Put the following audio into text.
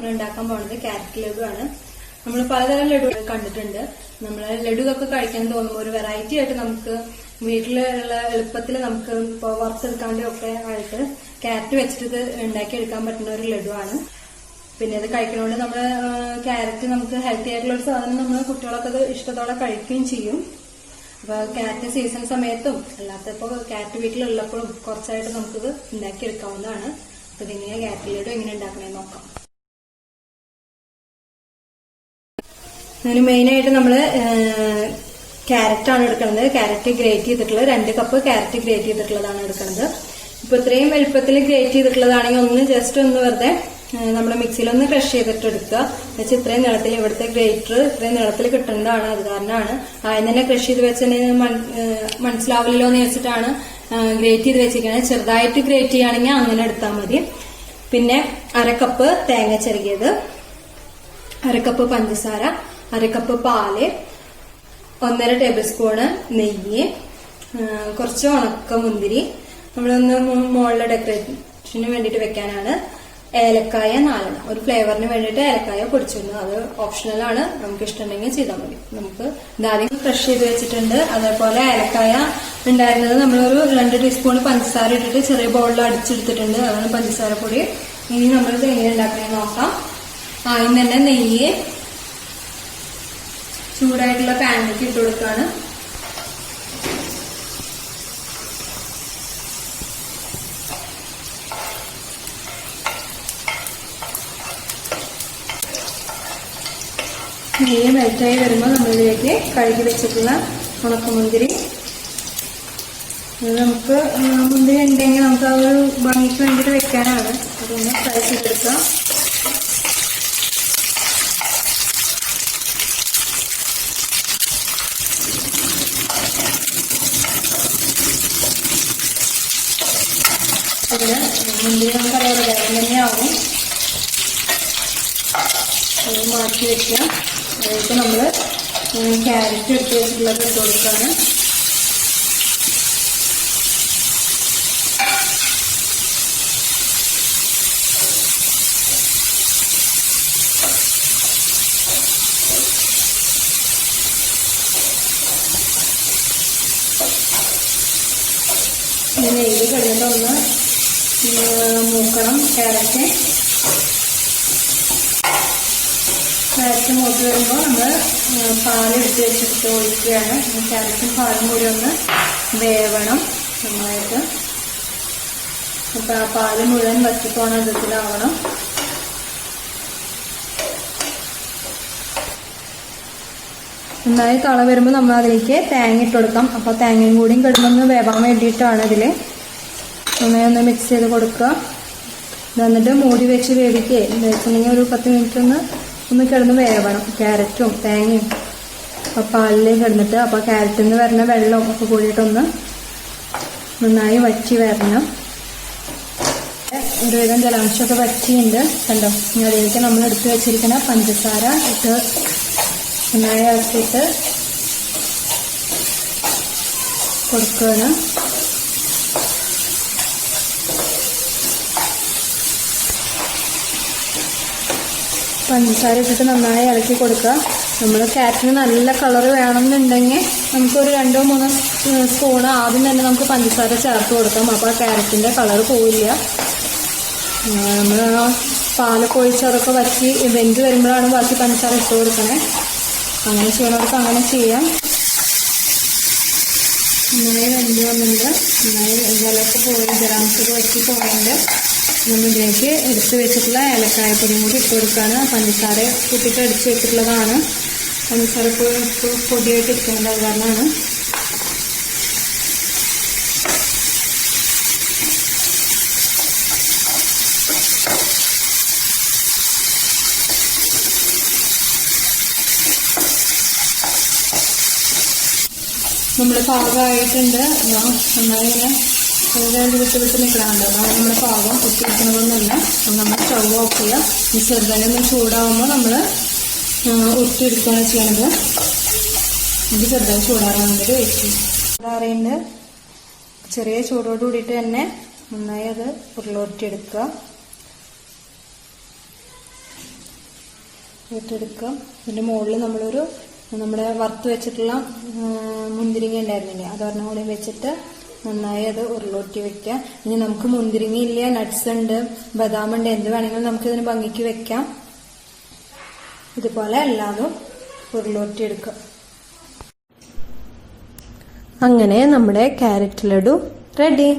നമ്മൾ ഉണ്ടാക്കാൻ പോകുന്നത് ക്യാരറ്റ് ലഡു ആണ്. നമ്മൾ പലതരം ലഡു കണ്ടിട്ടുണ്ട്. നമ്മൾ ലഡു ഒക്കെ കഴിക്കാൻ തോന്നുമ്പോൾ ഒരു വെറൈറ്റി ആയിട്ട് നമുക്ക് വീട്ടിലുള്ള എളുപ്പത്തിൽ നമുക്ക് ഇപ്പോൾ വറുത്തെടുക്കാണ്ട് ഒക്കെ ആയിട്ട് ക്യാരറ്റ് വെച്ചിട്ട് ഇത് ഉണ്ടാക്കിയെടുക്കാൻ പറ്റുന്ന ഒരു ലഡു ആണ്. പിന്നെ ഇത് കഴിക്കണോണ്ട് നമ്മുടെ ക്യാരറ്റ് നമുക്ക് ഹെൽത്തി ആയിട്ടുള്ള ഒരു സാധനം നമ്മൾ കുട്ടികളൊക്കെ ഇത് ഇഷ്ടത്തോടെ കഴിക്കുകയും ചെയ്യും. അപ്പൊ ക്യാരറ്റ് സീസൺ സമയത്തും അല്ലാത്തപ്പോ ക്യാരറ്റ് വീട്ടിലുള്ളപ്പോഴും കുറച്ചായിട്ട് നമുക്കിത് ഉണ്ടാക്കിയെടുക്കാവുന്നതാണ്. അപ്പൊ ഇതിങ്ങനെ ക്യാരറ്റ് ലഡു എങ്ങനെ ഉണ്ടാക്കണമെന്ന് നോക്കാം. അതിന് മെയിനായിട്ട് നമ്മള് ക്യാരറ്റ് ആണ് എടുക്കുന്നത്. ക്യാരറ്റ് ഗ്രേറ്റ് ചെയ്തിട്ടുള്ളത് 2 കപ്പ് ക്യാരറ്റ് ഗ്രേറ്റ് ചെയ്തിട്ടുള്ളതാണ് എടുക്കുന്നത്. ഇപ്പൊ ഇത്രയും വലുപ്പത്തിൽ ഗ്രേറ്റ് ചെയ്തിട്ടുള്ളതാണെങ്കിൽ ഒന്ന് ജസ്റ്റ് ഒന്ന് വെറുതെ നമ്മുടെ മിക്സിയിലൊന്ന് ക്രഷ് ചെയ്തിട്ട് എടുക്കുക. വെച്ച് ഇത്രയും നീളത്തിൽ ഇവിടുത്തെ ഗ്രേറ്റർ ഇത്രയും നീളത്തിൽ കിട്ടേണ്ടതാണ്. അത് കാരണമാണ് ആദ്യം തന്നെ ക്രഷ് ചെയ്ത് വെച്ചിട്ടുണ്ടെങ്കിൽ മനസ്സിലാവില്ലല്ലോ എന്ന് വെച്ചിട്ടാണ് ഗ്രേറ്റ് ചെയ്ത് വെച്ചിരിക്കുന്നത്. ചെറുതായിട്ട് ഗ്രേറ്റ് ചെയ്യുകയാണെങ്കിൽ അങ്ങനെ എടുത്താൽ മതി. പിന്നെ 1/2 കപ്പ് തേങ്ങ ചിരകിയത്, 1/2 കപ്പ് പഞ്ചസാര, 1/2 കപ്പ് പാല്, 1.5 ടേബിൾ സ്പൂണ് നെയ്യ്, കുറച്ച് ഉണക്ക മുന്തിരി, നമ്മളൊന്ന് മുകളിലെ ഡെക്കറേഷന് വേണ്ടിയിട്ട് വെക്കാനാണ്, ഏലക്കായ 4 ഒരു ഫ്ലേവറിന് വേണ്ടിയിട്ട് ഏലക്കായ പൊടിച്ചിരുന്നു. അത് ഓപ്ഷണലാണ്, നമുക്ക് ഇഷ്ടമുണ്ടെങ്കിൽ ചെയ്താൽ മതി. നമുക്ക് ഇതാദ്യം ക്രഷ് ചെയ്ത് വെച്ചിട്ടുണ്ട്. അതേപോലെ ഏലക്കായ ഉണ്ടായിരുന്നത് നമ്മളൊരു 2 ടീസ്പൂൺ പഞ്ചസാര ഇട്ടിട്ട് ചെറിയ ബൗളിൽ അടിച്ചെടുത്തിട്ടുണ്ട്. അതാണ് പഞ്ചസാര പൊടി. ഇനി നമ്മളിത് എങ്ങനെ ഉണ്ടാക്കണമെന്ന് നോക്കാം. ആദ്യം തന്നെ നെയ്യ് ചൂടായിട്ടുള്ള പാനിലേക്ക് ഇട്ട് കൊടുക്കാണ്. നെയ്യ് മെൽറ്റായി വരുമ്പോൾ നമ്മളിതിലേക്ക് കഴുകി വെച്ചിട്ടുള്ള ഉണക്കമുന്തിരി, നമുക്ക് മുന്തിരി ഉണ്ടെങ്കിൽ നമുക്ക് ആ ഒരു ഭംഗിക്ക് വേണ്ടിയിട്ട് വെക്കാനാണ്. അതൊന്ന് ഫ്രൈ ചെയ്തെടുക്കാം. അതിന് മുന്തിരി നമുക്കറിയാതെ വേഗം തന്നെയാവും. അത് മാറ്റി വെക്കാം. അതിലേക്ക് നമ്മൾ ക്യാരറ്റ് എടുത്ത് വെച്ചിട്ടുള്ളത് ഇട്ട് കൊടുക്കുകയാണ്. നെയ്യ് കഴിഞ്ഞിട്ടൊന്ന് മൂക്കണം. ക്യാരറ്റ് മൂത്ത് വരുമ്പോൾ നമ്മൾ പാലെടുത്ത് വെച്ചിട്ട് ഒഴിക്കുകയാണ്. ക്യാരറ്റും പാലും കൂടി ഒന്ന് വേവണം നന്നായിട്ട്. അപ്പം ആ പാല് മുഴുവൻ വറ്റിപ്പോണ വിധത്തിലാവണം. നന്നായി തള വരുമ്പോൾ നമ്മൾ അതിലേക്ക് തേങ്ങ ഇട്ട് കൊടുക്കാം. അപ്പോൾ തേങ്ങയും കൂടിയും കിടന്നൊന്ന് വേവാൻ വേണ്ടിയിട്ടാണ് ഇതിൽ. നന്നായി ഒന്ന് മിക്സ് ചെയ്ത് കൊടുക്കുക. എന്നിട്ട് മൂടി വെച്ച് വേവിക്കുക. വെച്ചിട്ടുണ്ടെങ്കിൽ ഒരു 10 മിനിറ്റ് ഒന്ന് കിടന്ന് വേവണം. ക്യാരറ്റും തേങ്ങയും പാലിലേക്ക് കിടന്നിട്ട് അപ്പോൾ ക്യാരറ്റിൽ നിന്ന് വരുന്ന വെള്ളം ഒക്കെ കൂടിയിട്ടൊന്ന് നന്നായി വറ്റി വരണം. ഒരുവിധം ജലാംശമൊക്കെ വറ്റിയുണ്ട് കണ്ടോ. അതിലേക്ക് നമ്മൾ എടുത്ത് വെച്ചിരിക്കുന്ന പഞ്ചസാര ഇട്ട് നന്നായി ഇറക്കിയിട്ട് കൊടുക്കുകയാണ്. പഞ്ചസാര ഇട്ടിട്ട് നന്നായി ഇളക്കി കൊടുക്കുക. നമ്മൾ ക്യാരറ്റിന് നല്ല കളർ വേണമെന്നുണ്ടെങ്കിൽ നമുക്കൊരു 2-3 സ്പൂൺ ആദ്യം തന്നെ നമുക്ക് പഞ്ചസാര ചേർത്ത് കൊടുക്കാം. അപ്പോൾ ആ ക്യാരറ്റിൻ്റെ കളർ പോവില്ല. നമ്മൾ ആ പാലൊക്കെ ഒഴിച്ച് അതൊക്കെ വറ്റി വെന്ത് വരുമ്പോഴാണ് ബാക്കി പഞ്ചസാര ഇട്ട് കൊടുക്കണേ. അങ്ങനെ ചെയ്യണവർക്ക് അങ്ങനെ ചെയ്യാം. നന്നായി വെന്ത് വന്നിട്ട് നന്നായി ജലമൊക്കെ പോയി ജലാംശമൊക്കെ വറ്റി പോയിട്ട് നമ്മളിതിലേക്ക് എടുത്ത് വെച്ചിട്ടുള്ള ഏലക്കായപ്പൊടിയും കൂടി ഇട്ട് കൊടുക്കുകയാണ്. പഞ്ചസാര കൂട്ടിയിട്ട് അടിച്ച് വെച്ചിട്ടുള്ളതാണ്. പഞ്ചസാര പൊടിയായിട്ട് ഇരിക്കുന്നത് അത് കാരണമാണ്. നമ്മൾ പാകമായിട്ടുണ്ട്. നന്നായി ഇങ്ങനെ വിട്ട് നിൽക്കണമല്ലോ. അതാണ് നമ്മുടെ പാകം. ഒട്ടിയിരിക്കണമെന്നല്ല. നമ്മൾ സ്റ്റവ് ഓഫ് ചെയ്യാം. ഈ ചെറുതായി ചൂടാവുമ്പോൾ നമ്മൾ ഒട്ടിയെടുക്കുകയാണ് ചെയ്യണത്. ഇത് ചെറുതായി ചൂടാറാൻ വേണ്ടിയിട്ട് വെയിറ്റ് ചെയ്യും. ചൂടാറിയുണ്ട്. ചെറിയ ചൂടോട് കൂടിയിട്ട് തന്നെ നന്നായി അത് ഉരുളൊട്ടിയെടുക്കുക. ഇട്ടെടുക്കുക. ഇതിന്റെ മുകളിൽ നമ്മുടെ വറുത്ത് വെച്ചിട്ടുള്ള മുന്തിരിങ്ങ ഉണ്ടായിരുന്നില്ലേ, അതൊരെണ്ണം കൂടി വെച്ചിട്ട് നന്നായി അത് ഉരുളൊട്ടി വെക്കുക. ഇനി നമുക്ക് മുന്തിരിങ്ങ ഇല്ല, നട്ട്സ് ഉണ്ട്, ബദാം ഉണ്ട്, എന്ത് വേണമെങ്കിലും നമുക്ക് ഇതിന് ഭംഗിക്ക് വെക്കാം. ഇതുപോലെ എല്ലാതും ഉരുളൊട്ടി എടുക്കുക. അങ്ങനെ നമ്മുടെ ക്യാരറ്റ് ലഡു റെഡി.